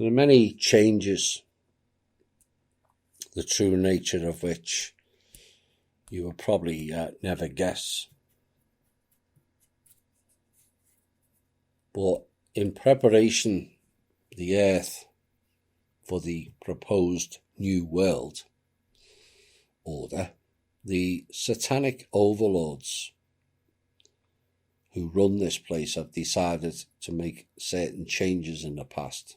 There are many changes, the true nature of which you will probably never guess. But in preparation for the earth for the proposed new world order, the satanic overlords who run this place have decided to make certain changes in the past.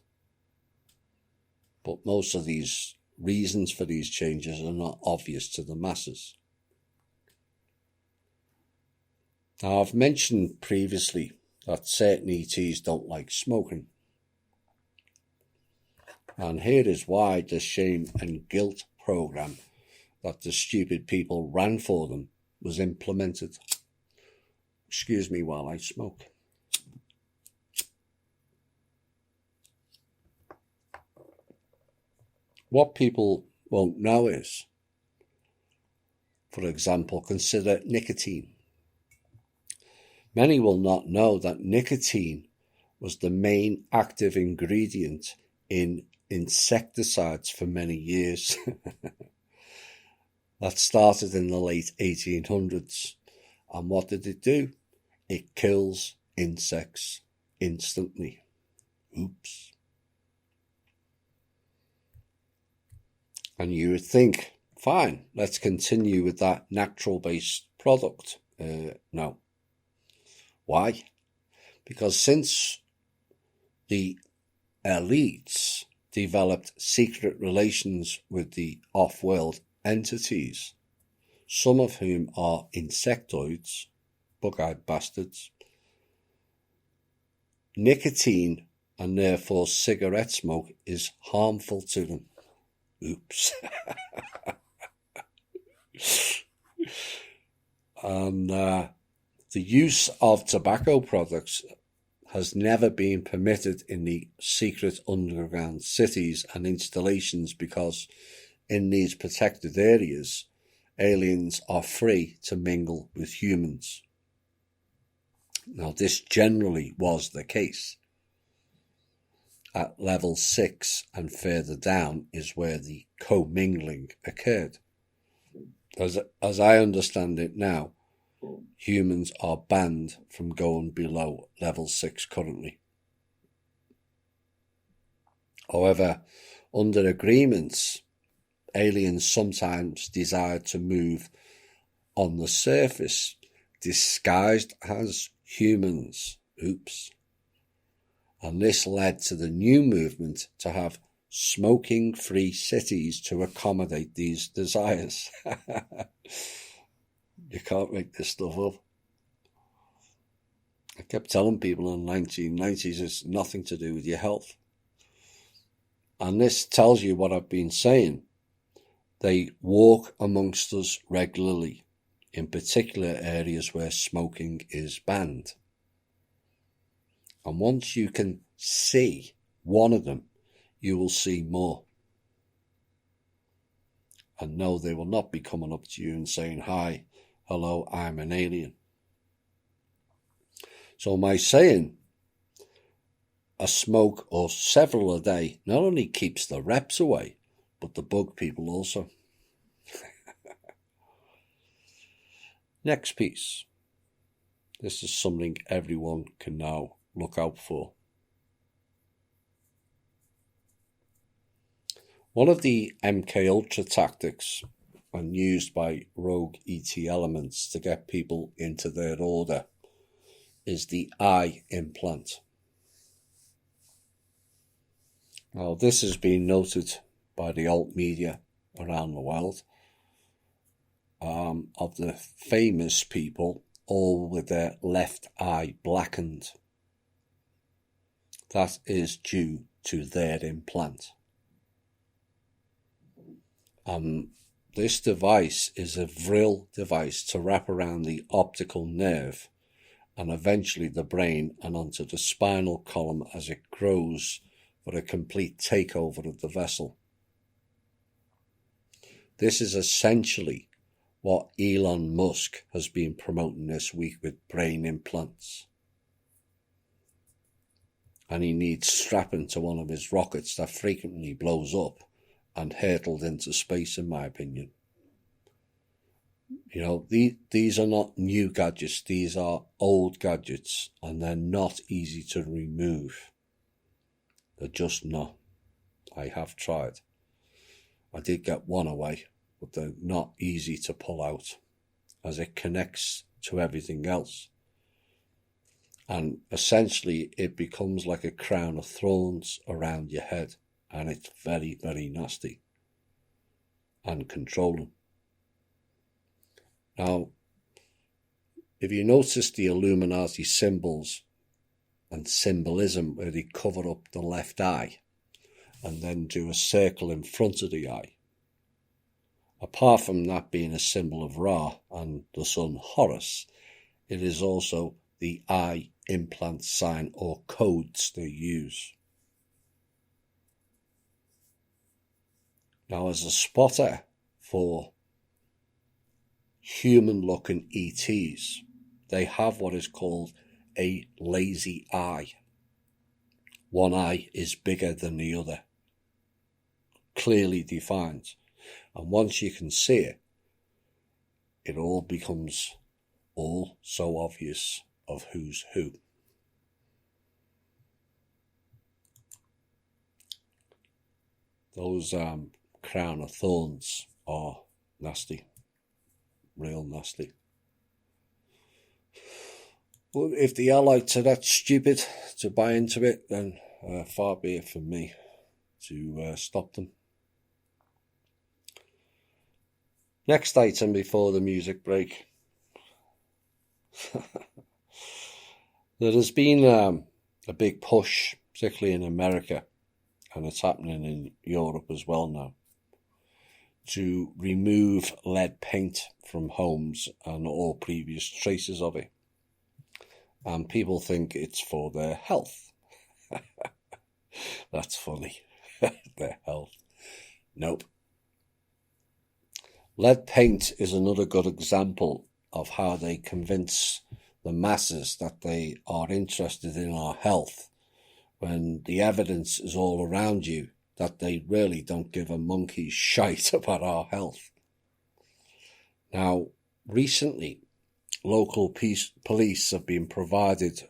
But most of these reasons for these changes are not obvious to the masses. Now, I've mentioned previously that certain ETs don't like smoking. And here is why the shame and guilt program that the stupid people ran for them was implemented. Excuse me while I smoke. What people won't know is, for example, consider nicotine. Many will not know that nicotine was the main active ingredient in insecticides for many years. That started in the late 1800s. And what did it do? It kills insects instantly. Oops. And you would think, fine, let's continue with that natural-based product. No. Why? Because since the elites developed secret relations with the off-world entities, some of whom are insectoids, bug-eyed bastards, nicotine and therefore cigarette smoke is harmful to them. Oops. And the use of tobacco products has never been permitted in the secret underground cities and installations because in these protected areas, aliens are free to mingle with humans. Now, this generally was the case. At level 6 and further down is where the commingling occurred. As I understand it now, humans are banned from going below level 6 currently. However, under agreements, aliens sometimes desire to move on the surface, disguised as humans. Oops. And this led to the new movement to have smoking-free cities to accommodate these desires. You can't make this stuff up. I kept telling people in the 1990s it's nothing to do with your health. And this tells you what I've been saying. They walk amongst us regularly, in particular areas where smoking is banned. And once you can see one of them, you will see more. And no, they will not be coming up to you and saying, "Hi, hello, I'm an alien." So my saying, a smoke or several a day not only keeps the reps away, but the bug people also. Next piece. This is something everyone can now look out for. One of the MK Ultra tactics and used by rogue ET elements to get people into their order is the eye implant. Now, this has been noted by the alt media around the world, of the famous people, all with their left eye blackened. That is due to their implant. This device is a vril device to wrap around the optical nerve and eventually the brain and onto the spinal column as it grows for a complete takeover of the vessel. This is essentially what Elon Musk has been promoting this week with brain implants. and he needs strapping to one of his rockets that frequently blows up and hurtled into space, in my opinion. You know, these are not new gadgets, these are old gadgets, and they're not easy to remove. They're just not. I have tried. I did get one away, but they're not easy to pull out, as it connects to everything else. And essentially it becomes like a crown of thorns around your head, and it's very, very nasty and controlling. Now, if you notice the Illuminati symbols and symbolism where they cover up the left eye and then do a circle in front of the eye, apart from that being a symbol of Ra and the son Horus, it is also the eye implant sign or codes they use. Now, as a spotter for human-looking ETs, they have what is called a lazy eye. One eye is bigger than the other, clearly defined, and once you can see it, it all becomes all so obvious of who's who. Those crown of thorns are nasty, real nasty. But if the allies are that stupid to buy into it, then far be it from me to stop them. Next item before the music break. There has been a big push, particularly in America, and it's happening in Europe as well now, to remove lead paint from homes and all previous traces of it. And people think it's for their health. That's funny. Their health. Nope. Lead paint is another good example of how they convince the masses that they are interested in our health, when the evidence is all around you that they really don't give a monkey's shite about our health. Now, recently, local police have been provided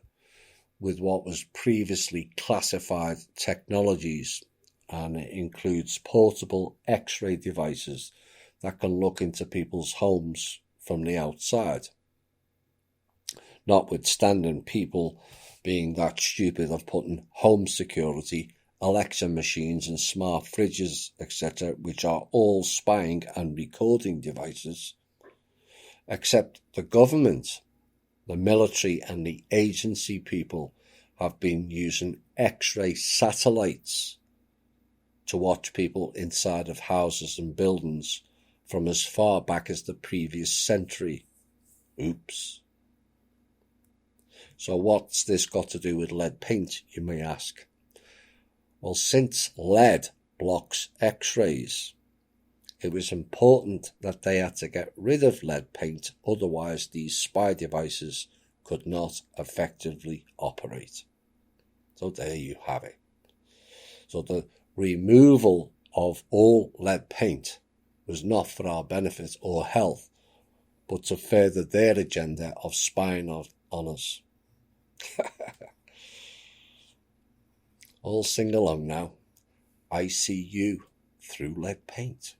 with what was previously classified technologies, and it includes portable X-ray devices that can look into people's homes from the outside. Notwithstanding people being that stupid of putting home security, Alexa machines and smart fridges, etc., which are all spying and recording devices, except the government, the military and the agency people have been using X-ray satellites to watch people inside of houses and buildings from as far back as the previous century. Oops. So what's this got to do with lead paint, you may ask? Well, since lead blocks X-rays, it was important that they had to get rid of lead paint, otherwise these spy devices could not effectively operate. So there you have it. So the removal of all lead paint was not for our benefit or health, but to further their agenda of spying on us. All sing along now. I see you through lead paint.